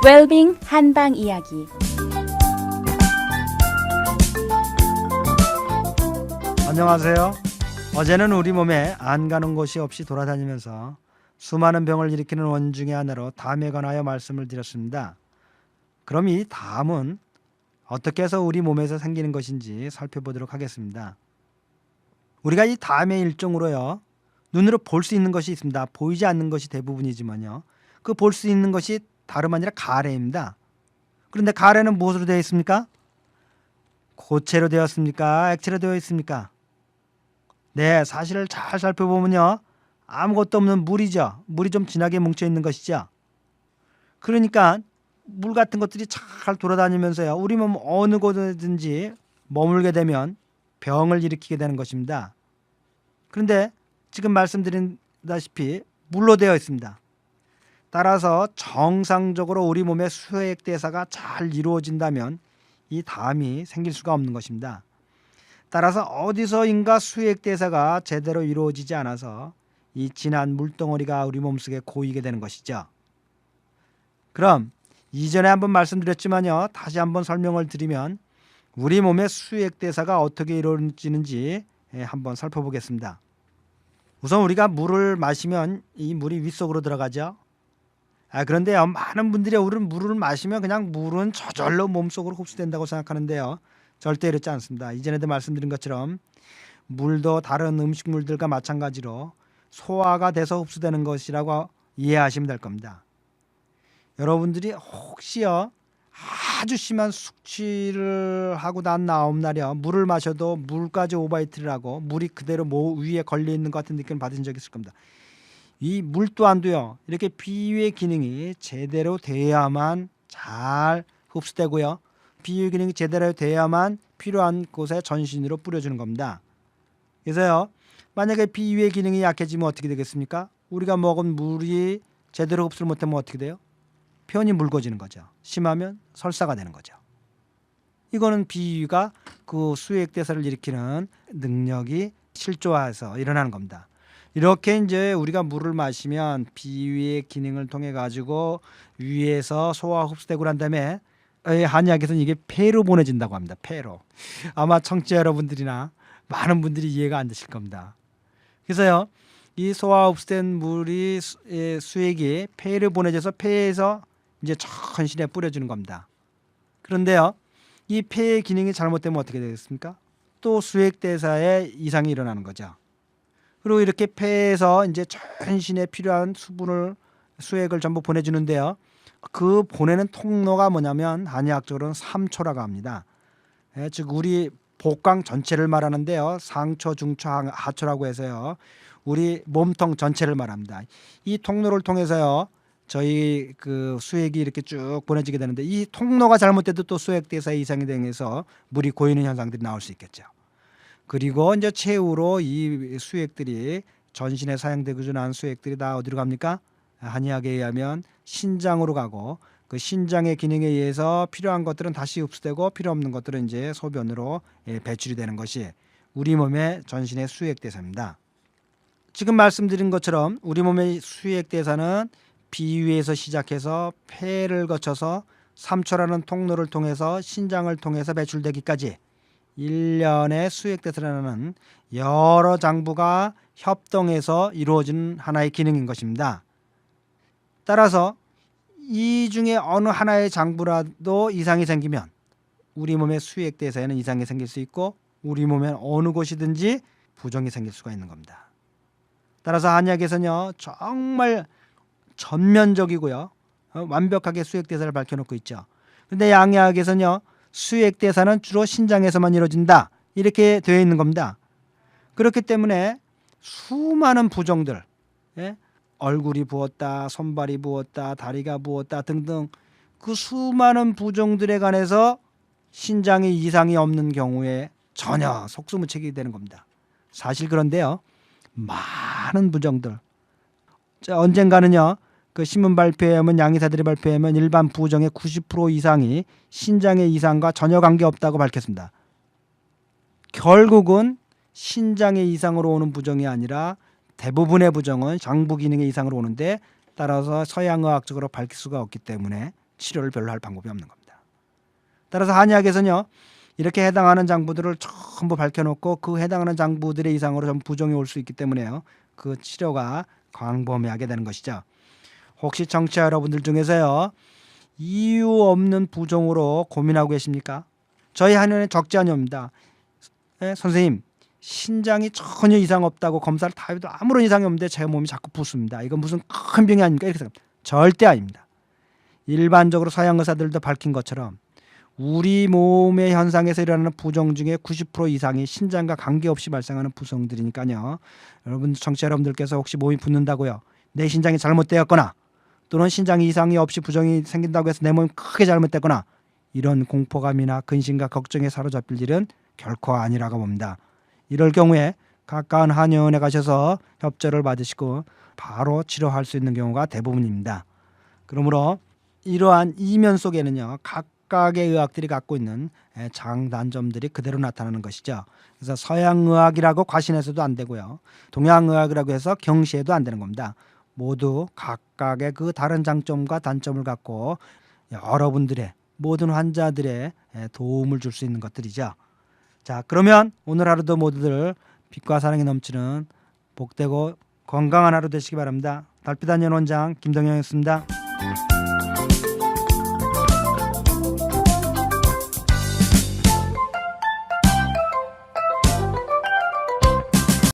웰빙 한방 이야기. 안녕하세요. 어제는 우리 몸에 안 가는 곳이 없이 돌아다니면서 수많은 병을 일으키는 원 중에 하나로 담에 관하여 말씀을 드렸습니다. 그럼 이 담은 어떻게 해서 우리 몸에서 생기는 것인지 살펴보도록 하겠습니다. 우리가 이 담의 일종으로요, 눈으로 볼 수 있는 것이 있습니다. 보이지 않는 것이 대부분이지만요, 그 볼 수 있는 것이 다름 아니라 가래입니다. 그런데 가래는 무엇으로 되어 있습니까? 고체로 되었습니까? 액체로 되어 있습니까? 네, 사실을 잘 살펴보면요, 아무것도 없는 물이죠. 물이 좀 진하게 뭉쳐 있는 것이죠. 그러니까 물 같은 것들이 잘 돌아다니면서요, 우리 몸 어느 곳이든지 머물게 되면 병을 일으키게 되는 것입니다. 그런데 지금 말씀드린다시피 물로 되어 있습니다. 따라서 정상적으로 우리 몸의 수액대사가 잘 이루어진다면 이 담이 생길 수가 없는 것입니다. 따라서 어디서인가 수액대사가 제대로 이루어지지 않아서 이 진한 물덩어리가 우리 몸속에 고이게 되는 것이죠. 그럼 이전에 한번 말씀드렸지만요, 다시 한번 설명을 드리면 우리 몸의 수액대사가 어떻게 이루어지는지 한번 살펴보겠습니다. 우선 우리가 물을 마시면 이 물이 윗속으로 들어가죠. 그런데요, 많은 분들이 물을 마시면 그냥 물은 저절로 몸속으로 흡수된다고 생각하는데요, 절대 이렇지 않습니다. 이전에도 말씀드린 것처럼 물도 다른 음식물들과 마찬가지로 소화가 돼서 흡수되는 것이라고 이해하시면 될 겁니다. 여러분들이 혹시요, 아주 심한 숙취를 하고 난 다음날이요, 물을 마셔도 물까지 오버히트를 하고 물이 그대로 위에 걸려 있는 것 같은 느낌을 받으신 적이 있을 겁니다. 이 물 또한도요, 이렇게 비위의 기능이 제대로 돼야만 잘 흡수되고요, 비위 기능이 제대로 돼야만 필요한 곳에 전신으로 뿌려주는 겁니다. 그래서요, 만약에 비위의 기능이 약해지면 어떻게 되겠습니까? 우리가 먹은 물이 제대로 흡수를 못하면 어떻게 돼요? 편이 묽어지는 거죠. 심하면 설사가 되는 거죠. 이거는 비위가 그 수액대사를 일으키는 능력이 실조해서 일어나는 겁니다. 이렇게 이제 우리가 물을 마시면 비위의 기능을 통해 가지고 위에서 소화 흡수되고 난 다음에 한의학에서는 이게 폐로 보내진다고 합니다. 폐로. 아마 청취자 여러분들이나 많은 분들이 이해가 안 되실 겁니다. 그래서요, 이 소화 흡수된 물이 수액이 폐를 보내져서 폐에서 이제 전신에 뿌려주는 겁니다. 그런데요, 이 폐의 기능이 잘못되면 어떻게 되겠습니까? 또 수액대사에 이상이 일어나는 거죠. 그리고 이렇게 폐에서 이제 전신에 필요한 수액을 전부 보내주는데요, 그 보내는 통로가 뭐냐면 한의학적으로는 삼초라고 합니다. 즉 우리 복강 전체를 말하는데요, 상초, 중초, 하초라고 해서요, 우리 몸통 전체를 말합니다. 이 통로를 통해서요, 저희 그 수액이 이렇게 쭉 보내지게 되는데, 이 통로가 잘못돼도 또 수액대사에 이상이 되면서 물이 고이는 현상들이 나올 수 있겠죠. 그리고 이제 최후로 이 수액들이 전신에 사용되고 난 수액들이 다 어디로 갑니까? 한의학에 의하면 신장으로 가고, 그 신장의 기능에 의해서 필요한 것들은 다시 흡수되고 필요 없는 것들은 이제 소변으로 배출이 되는 것이 우리 몸의 전신의 수액대사입니다. 지금 말씀드린 것처럼 우리 몸의 수액대사는 비위에서 시작해서 폐를 거쳐서 삼초라는 통로를 통해서 신장을 통해서 배출되기까지 일련의 수액대사라는 여러 장부가 협동해서 이루어진 하나의 기능인 것입니다. 따라서 이 중에 어느 하나의 장부라도 이상이 생기면 우리 몸의 수액대사에는 이상이 생길 수 있고, 우리 몸에 어느 곳이든지 부종이 생길 수가 있는 겁니다. 따라서 한의학에서는요, 정말 전면적이고요, 완벽하게 수액대사를 밝혀놓고 있죠. 그런데 양의학에서는요, 수액대사는 주로 신장에서만 이루어진다, 이렇게 되어 있는 겁니다. 그렇기 때문에 수많은 부종들, 얼굴이 부었다, 손발이 부었다, 다리가 부었다 등등 그 수많은 부종들에 관해서 신장에 이상이 없는 경우에 전혀 속수무책이 되는 겁니다. 사실 그런데요, 많은 부종들, 언젠가는요, 그 신문 발표에 하면, 양의사들이 발표에 하면 일반 부종의 90% 이상이 신장의 이상과 전혀 관계없다고 밝혔습니다. 결국은 신장의 이상으로 오는 부종이 아니라 대부분의 부종은 장부 기능의 이상으로 오는데, 따라서 서양의학적으로 밝힐 수가 없기 때문에 치료를 별로 할 방법이 없는 겁니다. 따라서 한의학에서는요, 이렇게 해당하는 장부들을 전부 밝혀놓고 그 해당하는 장부들의 이상으로 좀 부종이 올 수 있기 때문에요, 그 치료가 광범위하게 되는 것이죠. 혹시 청취자 여러분들 중에서요, 이유 없는 부종으로 고민하고 계십니까? 저희 한의원에 적지 않습니다. 선생님, 신장이 전혀 이상 없다고 검사를 다 해도 아무런 이상이 없는데 제 몸이 자꾸 붓습니다. 이건 무슨 큰 병이 아닙니까? 이렇게 생각합니다. 절대 아닙니다. 일반적으로 서양 의사들도 밝힌 것처럼 우리 몸의 현상에서 일어나는 부종 중에 90% 이상이 신장과 관계없이 발생하는 부종들이니까요. 여러분, 청취자 여러분들께서 혹시 몸이 붓는다고요, 내 신장이 잘못되었거나 또는 신장 이상이 없이 부종이 생긴다고 해서 내 몸이 크게 잘못됐거나 이런 공포감이나 근심과 걱정에 사로잡힐 일은 결코 아니라고 봅니다. 이럴 경우에 가까운 한의원에 가셔서 협조를 받으시고 바로 치료할 수 있는 경우가 대부분입니다. 그러므로 이러한 이면 속에는요, 각각의 의학들이 갖고 있는 장단점들이 그대로 나타나는 것이죠. 그래서 서양의학이라고 과신해서도 안 되고요, 동양의학이라고 해서 경시해도 안 되는 겁니다. 모두 각각의 그 다른 장점과 단점을 갖고 여러분들의 모든 환자들의 도움을 줄 수 있는 것들이죠. 자, 그러면 오늘 하루도 모두들 빛과 사랑이 넘치는 복되고 건강한 하루 되시기 바랍니다. 달빛 한의원 원장 김동영이었습니다.